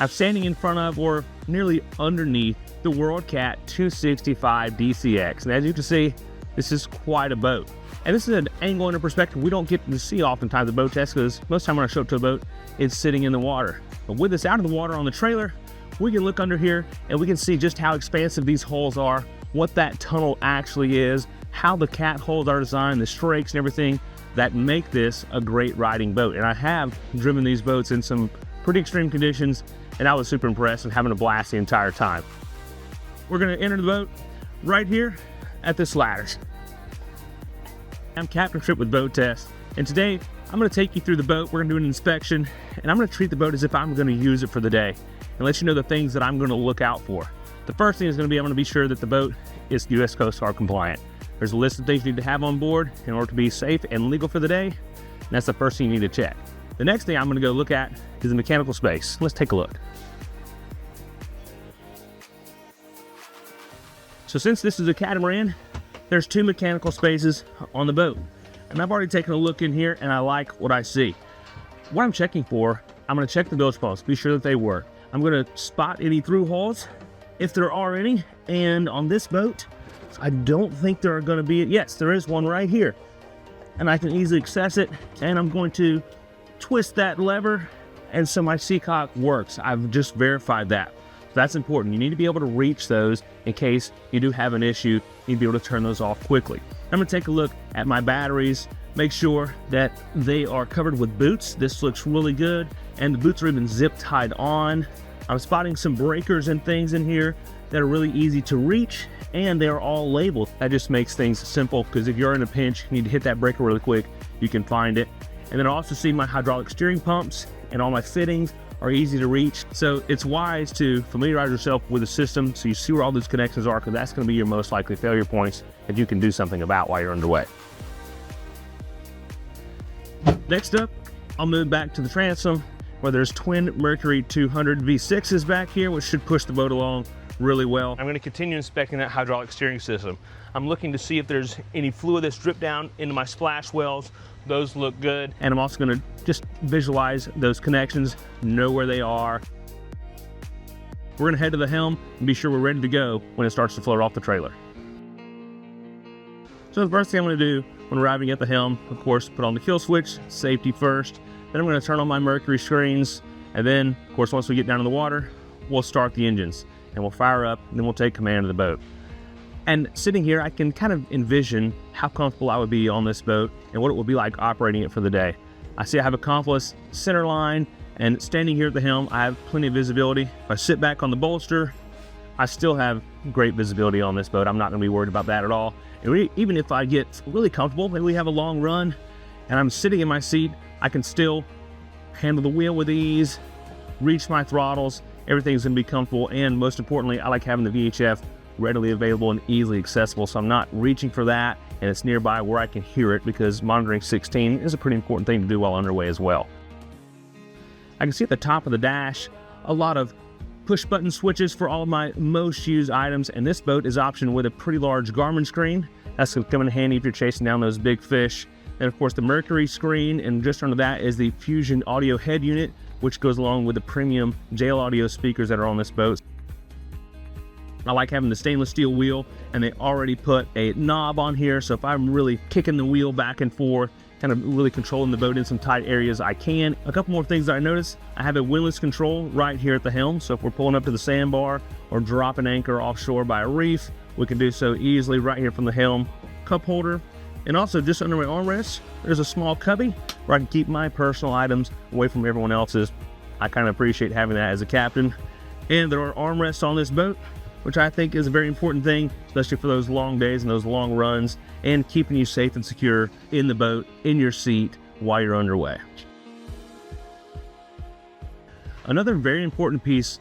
I'm standing in front of, or nearly underneath, the WorldCat 265DC-X. And as you can see, this is quite a boat. And this is an angle and a perspective we don't get to see oftentimes at boat test, because most of the time when I show up to a boat, it's sitting in the water. But with this out of the water on the trailer, we can look under here and we can see just how expansive these holes are, what that tunnel actually is, how the cat holes are designed, the strakes and everything that make this a great riding boat. And I have driven these boats in some pretty extreme conditions, and I was super impressed and having a blast the entire time. We're gonna enter the boat right here at this ladder. I'm Captain Trip with Boat Test, and today I'm gonna take you through the boat. We're gonna do an inspection, and I'm gonna treat the boat as if I'm gonna use it for the day and let you know the things that I'm gonna look out for. The first thing is gonna be, I'm gonna be sure that the boat is US Coast Guard compliant. There's a list of things you need to have on board in order to be safe and legal for the day, and that's the first thing you need to check. The next thing I'm gonna go look at is the mechanical space. Let's take a look. So since this is a catamaran, there's 2 mechanical spaces on the boat. And I've already taken a look in here and I like what I see. What I'm checking for, I'm gonna check the bilge posts, be sure that they work. I'm gonna spot any through holes, if there are any, and on this boat, I don't think there are gonna be, yes, there is one right here. And I can easily access it, and I'm going to twist that lever, and so my seacock works. I've just verified that. That's important. You need to be able to reach those in case you do have an issue. You need to be able to turn those off quickly. I'm gonna take a look at my batteries, make sure that they are covered with boots. This looks really good, and the boots are even zip tied on. I'm spotting some breakers and things in here that are really easy to reach, and they're all labeled. That just makes things simple, because if you're in a pinch, you need to hit that breaker really quick, you can find it. And then I also see my hydraulic steering pumps and all my fittings are easy to reach. So it's wise to familiarize yourself with the system so you see where all those connections are, because that's going to be your most likely failure points that you can do something about while you're underway. Next up, I'll move back to the transom where there's twin Mercury 200 V6s back here, which should push the boat along really well. I'm going to continue inspecting that hydraulic steering system. I'm looking to see if there's any fluid that's dripped down into my splash wells. Those look good. And I'm also going to just visualize those connections, know where they are. We're going to head to the helm and be sure we're ready to go when it starts to float off the trailer. So the first thing I'm going to do when arriving at the helm, of course, put on the kill switch, safety first. Then I'm going to turn on my Mercury screens. And then, of course, once we get down in the water, we'll start the engines and we'll fire up, and then we'll take command of the boat. And sitting here, I can kind of envision how comfortable I would be on this boat and what it would be like operating it for the day. I see I have a compass center line, and standing here at the helm, I have plenty of visibility. If I sit back on the bolster, I still have great visibility on this boat. I'm not gonna be worried about that at all. And even if I get really comfortable, maybe we have a long run, and I'm sitting in my seat, I can still handle the wheel with ease, reach my throttles, everything's gonna be comfortable, and most importantly, I like having the VHF readily available and easily accessible, so I'm not reaching for that, and it's nearby where I can hear it, because monitoring 16 is a pretty important thing to do while underway as well. I can see at the top of the dash a lot of push button switches for all of my most used items, and this boat is optioned with a pretty large Garmin screen. That's going to come in handy if you're chasing down those big fish. And of course the Mercury screen, and just under that is the Fusion audio head unit, which goes along with the premium JL audio speakers that are on this boat. I like having the stainless steel wheel, and they already put a knob on here, so if I'm really kicking the wheel back and forth, kind of really controlling the boat in some tight areas, I can. A couple more things that I noticed: I have a windlass control right here at the helm, so if we're pulling up to the sandbar or dropping anchor offshore by a reef, we can do so easily right here from the helm. Cup holder, and also just under my armrest, there's a small cubby where I can keep my personal items away from everyone else's. I kind of appreciate having that as a captain. And there are armrests on this boat, which I think is a very important thing, especially for those long days and those long runs, and keeping you safe and secure in the boat, in your seat, while you're underway. Another very important piece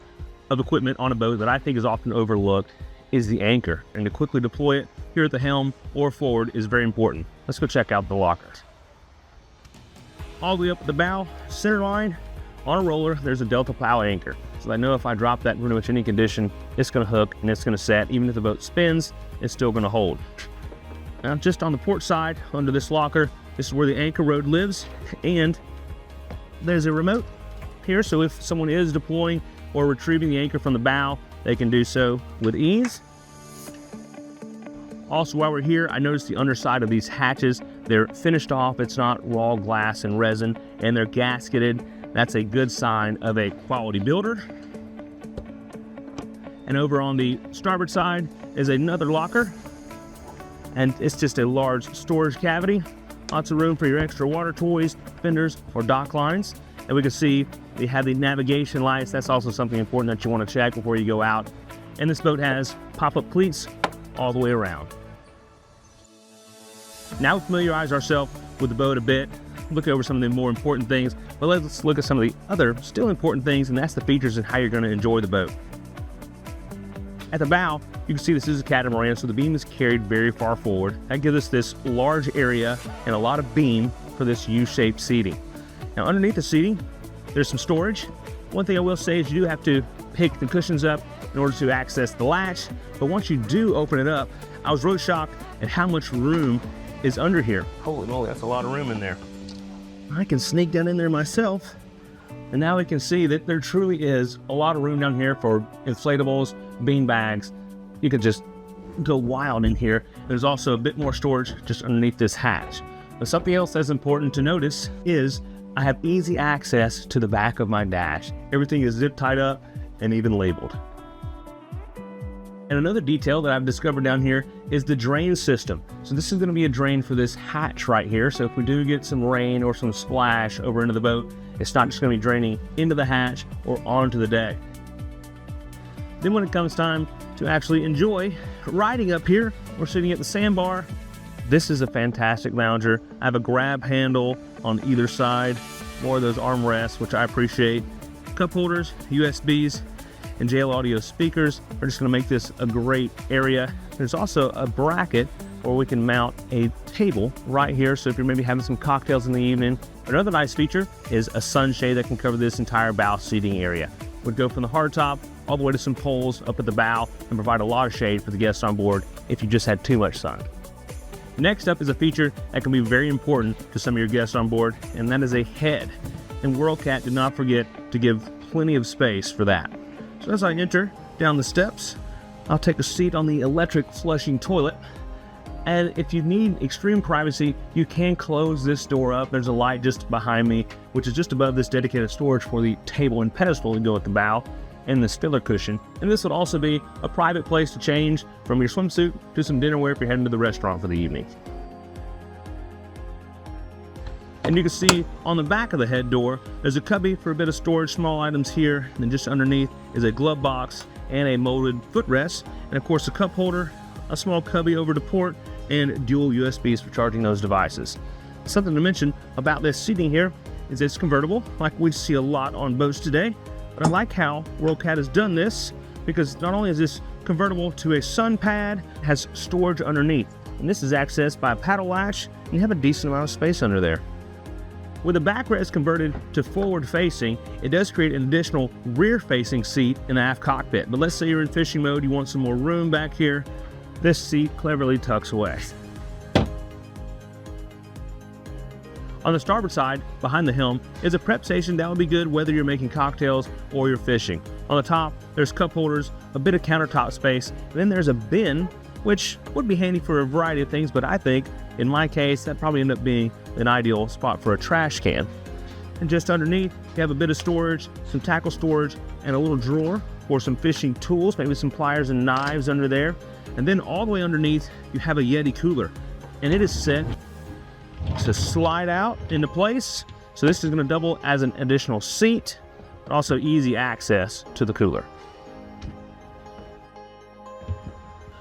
of equipment on a boat that I think is often overlooked is the anchor, and to quickly deploy it here at the helm or forward is very important. Let's go check out the lockers. All the way up at the bow, center line, on a roller, there's a Delta plow anchor. So I know if I drop that in pretty much any condition, it's gonna hook and it's gonna set. Even if the boat spins, it's still gonna hold. Now just on the port side, under this locker, this is where the anchor rod lives, and there's a remote here. So if someone is deploying or retrieving the anchor from the bow, they can do so with ease. Also, while we're here, I noticed the underside of these hatches, they're finished off. It's not raw glass and resin, and they're gasketed. That's a good sign of a quality builder. And over on the starboard side is another locker, and it's just a large storage cavity. Lots of room for your extra water toys, fenders, or dock lines. And we can see we have the navigation lights. That's also something important that you want to check before you go out. And this boat has pop-up cleats all the way around. Now we familiarize ourselves with the boat a bit, look over some of the more important things, but let's look at some of the other still important things, and that's the features and how you're going to enjoy the boat. At the bow, you can see this is a catamaran, so the beam is carried very far forward. That gives us this large area and a lot of beam for this U-shaped seating. Now underneath the seating, there's some storage. One thing I will say is you do have to pick the cushions up in order to access the latch, but once you do open it up, I was really shocked at how much room is under here. Holy moly, that's a lot of room in there. I can sneak down in there myself, and now we can see that there truly is a lot of room down here for inflatables, bean bags. You could just go wild in here. There's also a bit more storage just underneath this hatch. But something else that's important to notice is I have easy access to the back of my dash. Everything is zip tied up and even labeled. And another detail that I've discovered down here is the drain system. So this is going to be a drain for this hatch right here. So if we do get some rain or some splash over into the boat, it's not just going to be draining into the hatch or onto the deck. Then when it comes time to actually enjoy riding up here, we're sitting at the sandbar. This is a fantastic lounger. I have a grab handle on either side, more of those armrests, which I appreciate. Cup holders, USBs, and JL Audio speakers are just going to make this a great area. There's also a bracket where we can mount a table right here, so if you're maybe having some cocktails in the evening. Another nice feature is a sunshade that can cover this entire bow seating area. Would go from the hardtop all the way to some poles up at the bow and provide a lot of shade for the guests on board if you just had too much sun. Next up is a feature that can be very important to some of your guests on board, and that is a head. And WorldCat did not forget to give plenty of space for that. So as I enter down the steps, I'll take a seat on the electric flushing toilet. And if you need extreme privacy, you can close this door up. There's a light just behind me, which is just above this dedicated storage for the table and pedestal to go at the bow and this filler cushion. And this would also be a private place to change from your swimsuit to some dinnerware if you're heading to the restaurant for the evening. And you can see on the back of the head door, there's a cubby for a bit of storage, small items here, and then just underneath is a glove box and a molded footrest, and of course a cup holder, a small cubby over to port, and dual USBs for charging those devices. Something to mention about this seating here is it's convertible, like we see a lot on boats today, but I like how WorldCat has done this, because not only is this convertible to a sun pad, it has storage underneath, and this is accessed by a paddle latch, and you have a decent amount of space under there. With the backrest converted to forward-facing, it does create an additional rear-facing seat in the aft cockpit. But let's say you're in fishing mode, you want some more room back here, this seat cleverly tucks away. On the starboard side, behind the helm, is a prep station that would be good whether you're making cocktails or you're fishing. On the top, there's cup holders, a bit of countertop space, and then there's a bin, which would be handy for a variety of things, but I think, in my case, that probably ended up being an ideal spot for a trash can. And just underneath, you have a bit of storage, some tackle storage, and a little drawer for some fishing tools, maybe some pliers and knives under there. And then all the way underneath, you have a Yeti cooler. And it is set to slide out into place. So this is going to double as an additional seat, but also easy access to the cooler.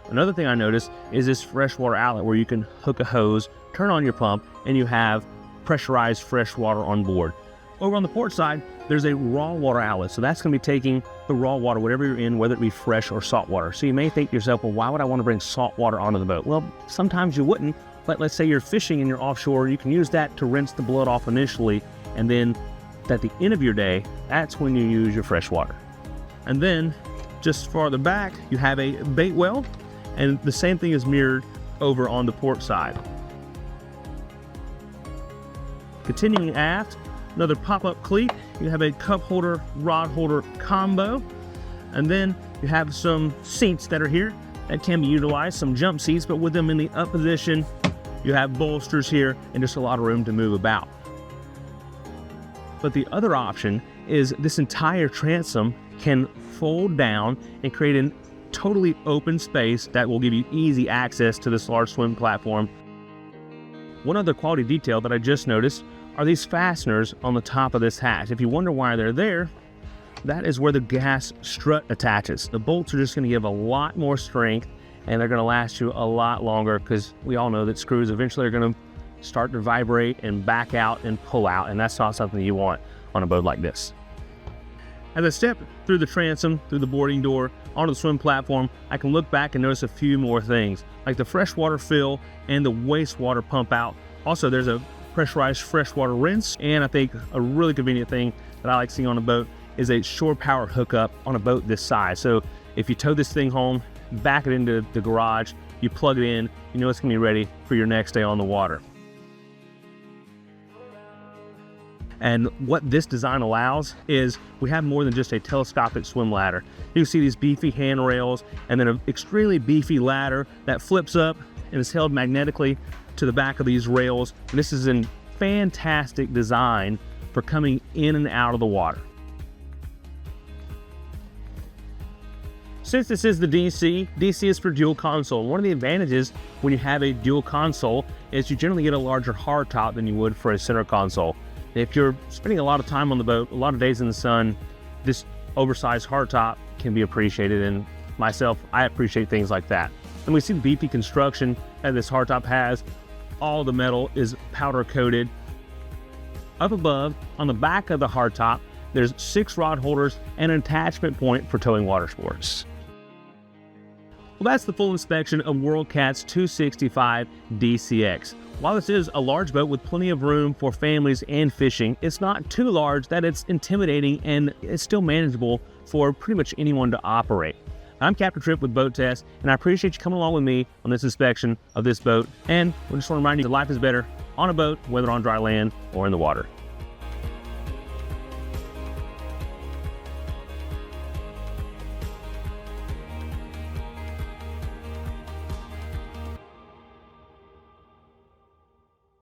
Another thing I noticed is this freshwater outlet where you can hook a hose, turn on your pump, and you have pressurized fresh water on board. Over on the port side, there's a raw water outlet. So that's going to be taking the raw water, whatever you're in, whether it be fresh or salt water. So you may think to yourself, well, why would I want to bring salt water onto the boat? Well, sometimes you wouldn't, but let's say you're fishing and you're offshore, you can use that to rinse the blood off initially, and then at the end of your day, that's when you use your fresh water. And then just farther back, you have a bait well, and the same thing is mirrored over on the port side. Continuing aft, another pop-up cleat you have a cup holder, rod holder combo. And then you have some seats that are here that can be utilized, some jump seats, but with them in the up position, you have bolsters here and just a lot of room to move about. But the other option is this entire transom can fold down and create a totally open space that will give you easy access to this large swim platform. One other quality detail that I just noticed are these fasteners on the top of this hatch. If you wonder why they're there, that is where the gas strut attaches. The bolts are just going to give a lot more strength, and they're going to last you a lot longer, because we all know that screws eventually are going to start to vibrate and back out and pull out, and that's not something you want on a boat like this. As I step through the transom, through the boarding door, onto the swim platform, I can look back and notice a few more things, like the freshwater fill and the wastewater pump out. Also, there's a pressurized freshwater rinse, and I think a really convenient thing that I like seeing on a boat is a shore power hookup on a boat this size. So if you tow this thing home, back it into the garage, you plug it in, you know it's gonna be ready for your next day on the water. And what this design allows is we have more than just a telescopic swim ladder. You can see these beefy handrails and then an extremely beefy ladder that flips up and is held magnetically to the back of these rails. And this is a fantastic design for coming in and out of the water. Since this is the DC is for dual console. One of the advantages when you have a dual console is you generally get a larger hardtop than you would for a center console. If you're spending a lot of time on the boat, a lot of days in the sun, this oversized hardtop can be appreciated, and myself, I appreciate things like that. And we see the beefy construction that this hardtop has. All the metal is powder coated. Up above, on the back of the hardtop, there's 6 rod holders and an attachment point for towing water sports. Well, that's the full inspection of WorldCat's 265DC-X. While this is a large boat with plenty of room for families and fishing, it's not too large that it's intimidating, and it's still manageable for pretty much anyone to operate. I'm Captain Tripp with Boat Test, and I appreciate you coming along with me on this inspection of this boat. And I just want to remind you that life is better on a boat, whether on dry land or in the water.